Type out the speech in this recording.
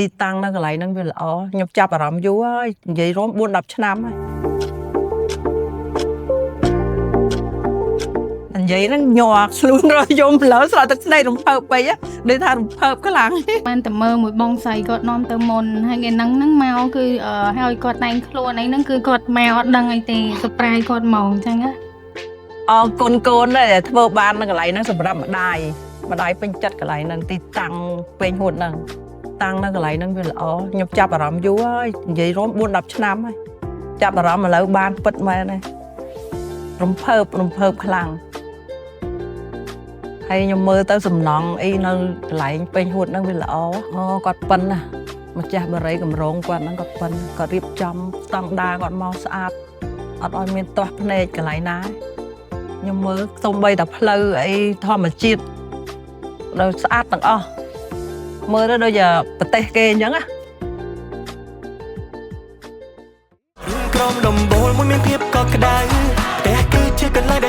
ទីតាំងនៅកន្លែងហ្នឹងវាល្អខ្ញុំចាប់អារម្មណ៍យូរហើយនិយាយរួម4 10ឆ្នាំហើយនិយាយហ្នឹងញ័រខ្លួនរយំលើស្រោតទឹកស្នេហ៍រំភើបពេកដូចថារំភើបខ្លាំងបានតែមើលមួយបងស្រីគាត់នាំទៅមុនហើយគេហ្នឹងមកគឺឲ្យគាត់តែងខ្លួនអីហ្នឹងគឺគាត់មកអត់ដឹងអីទេសប្រាយគាត់មកអញ្ចឹងណាអរគុណកូនដែលធ្វើបាននៅកន្លែងហ្នឹងសម្រាប់ម្ដាយពេញចិត្តកន្លែងហ្នឹងទីតាំងពេញហួតហ្នឹងតាំងនៅកន្លែងហ្នឹងវាល្អខ្ញុំចាប់អារម្មណ៍យូរហើយនិយាយរួម4 10ឆ្នាំហើយចាប់អារម្មណ៍ឥឡូវបានពិតមែនហើយរំភើបខ្លាំងហើយខ្ញុំមើលទៅសំណង់អីនៅកន្លែងពេញហួតហ្នឹងវាល្អគាត់ប៉ិនណាម្ចាស់បរិយកម្រងគាត់ហ្នឹងគាត់ប៉ិនគាត់រៀបចំស្តង់ដារគាត់មកស្អាតអត់ឲ្យមានទាស់ភ្នែកកន្លែងណាខ្ញុំមើលសូម្បីតែផ្លូវអីធម្មជាតិដល់ស្អាតទាំងអស់មើលទៅដូចប្រទេសគេអញ្ចឹងណាក្រុមដំបូលមួយមានភាពកក់ក្ដៅតែគឺជាកន្លែង